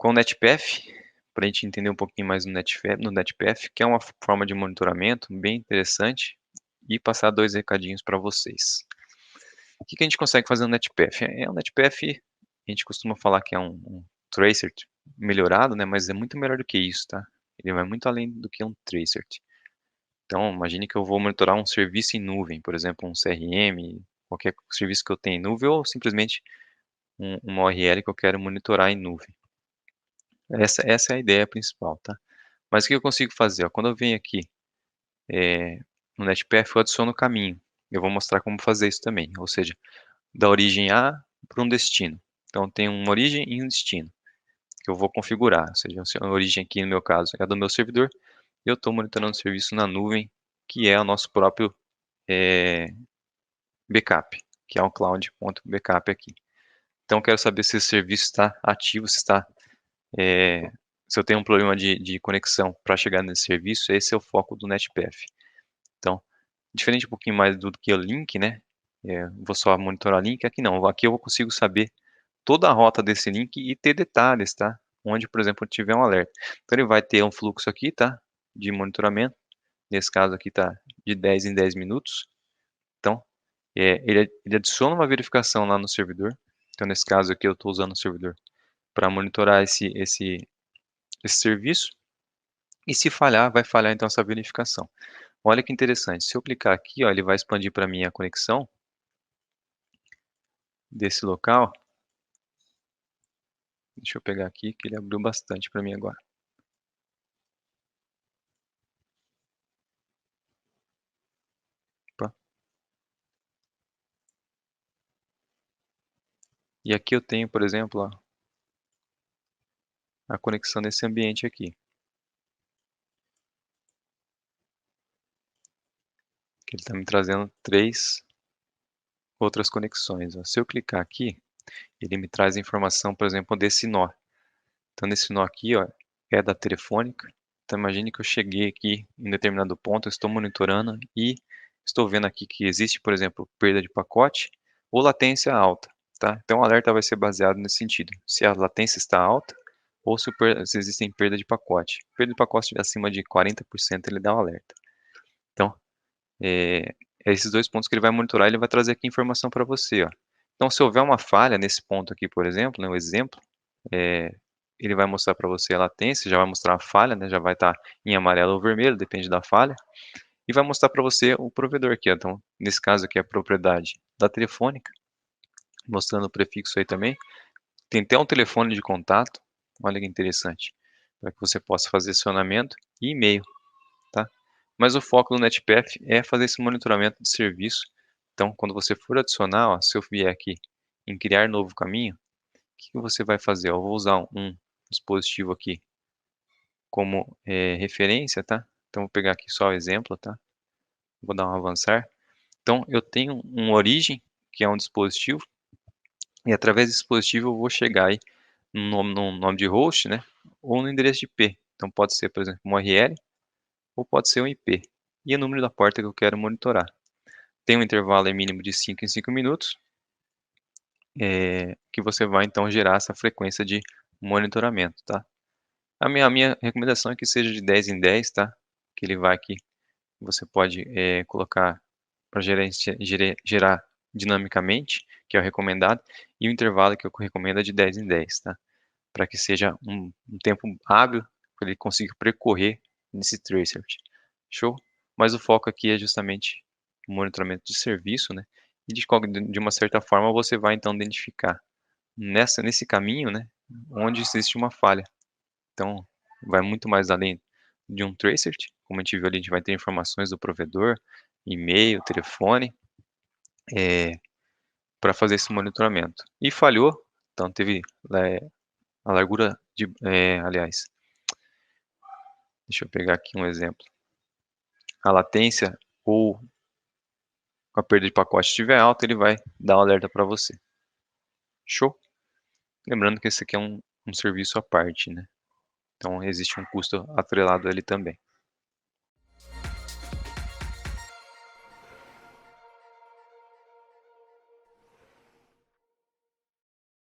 Com o NetPath, para a gente entender um pouquinho mais no NetPath, que é uma forma de monitoramento bem interessante, e passar 2 recadinhos para vocês. O que a gente consegue fazer no NetPath? O NetPath, a gente costuma falar que é um tracer melhorado, né, mas é muito melhor do que isso, tá? Ele vai muito além do que um tracer. Então, imagine que eu vou monitorar um serviço em nuvem, por exemplo, um CRM, qualquer serviço que eu tenha em nuvem, ou simplesmente uma URL que eu quero monitorar em nuvem. Essa é a ideia principal, tá? Mas o que eu consigo fazer? Ó, quando eu venho aqui no NetPath, eu adiciono o caminho. Eu vou mostrar como fazer isso também, ou seja, da origem A para um destino. Então, tem uma origem e um destino, que eu vou configurar. Ou seja, a origem aqui, no meu caso, é do meu servidor, e eu estou monitorando o serviço na nuvem, que é o nosso próprio backup, que é o cloud.backup aqui. Então, eu quero saber se esse serviço está ativo, se eu tenho um problema de conexão para chegar nesse serviço. Esse é o foco do NetPath. Então, diferente um pouquinho mais do que o link, né? Vou só monitorar link, aqui não. Aqui eu consigo saber toda a rota desse link e ter detalhes, tá? Onde, por exemplo, tiver um alerta. Então, ele vai ter um fluxo aqui, tá? De monitoramento. Nesse caso aqui tá de 10 em 10 minutos. Então, ele adiciona uma verificação lá no servidor. Então, nesse caso aqui, eu estou usando o servidor para monitorar esse serviço. E se falhar, vai falhar então essa verificação. Olha que interessante. Se eu clicar aqui, ó, ele vai expandir para mim a conexão desse local. Deixa eu pegar aqui, que ele abriu bastante para mim agora. Opa. E aqui eu tenho, por exemplo, ó, a conexão nesse ambiente aqui. Que ele está me trazendo 3 outras conexões. Ó. Se eu clicar aqui, ele me traz a informação, por exemplo, desse nó. Então, nesse nó aqui, ó, é da Telefônica. Então, imagine que eu cheguei aqui em determinado ponto, eu estou monitorando e estou vendo aqui que existe, por exemplo, perda de pacote ou latência alta, tá? Então, o alerta vai ser baseado nesse sentido. Se a latência está alta ou se existem perda de pacote. Perda de pacote acima de 40%, ele dá um alerta. Então, é esses 2 pontos que ele vai monitorar, ele vai trazer aqui informação para você, ó. Então, se houver uma falha nesse ponto aqui, por exemplo, né, o exemplo, é, ele vai mostrar para você a latência, já vai mostrar a falha, né, já vai estar em amarelo ou vermelho, depende da falha, e vai mostrar para você o provedor aqui, ó. Então, nesse caso aqui é a propriedade da Telefônica, mostrando o prefixo aí também. Tem até um telefone de contato, olha que interessante, para que você possa fazer acionamento e e-mail, tá? Mas o foco do NetPath é fazer esse monitoramento de serviço. Então, quando você for adicionar, ó, se eu vier aqui em criar novo caminho, o que você vai fazer? Eu vou usar um dispositivo aqui como referência, tá? Então, vou pegar aqui só o exemplo, tá? Vou dar um avançar. Então, eu tenho um origem, que é um dispositivo, e através desse dispositivo eu vou chegar aí no nome de host, né? Ou no endereço de IP. Então, pode ser, por exemplo, uma URL, ou pode ser um IP. E o número da porta que eu quero monitorar. Tem um intervalo mínimo de 5 em 5 minutos, que você vai então gerar essa frequência de monitoramento, tá? A minha recomendação é que seja de 10 em 10, tá? Que ele vai aqui, você pode colocar para gerar dinamicamente, que é o recomendado, e o intervalo que eu recomendo é de 10 em 10, tá? Para que seja um tempo hábil, para ele consiga percorrer nesse tracer. Show? Mas o foco aqui é justamente o monitoramento de serviço, né? E de uma certa forma você vai então identificar nesse caminho, né, onde existe uma falha. Então, vai muito mais além de um tracer, como a gente viu ali, a gente vai ter informações do provedor, e-mail, telefone, para fazer esse monitoramento. E falhou, então teve a largura de, aliás, deixa eu pegar aqui um exemplo. A latência ou a perda de pacote estiver alta, ele vai dar um alerta para você. Show? Lembrando que esse aqui é um serviço à parte, né? Então existe um custo atrelado a ele também.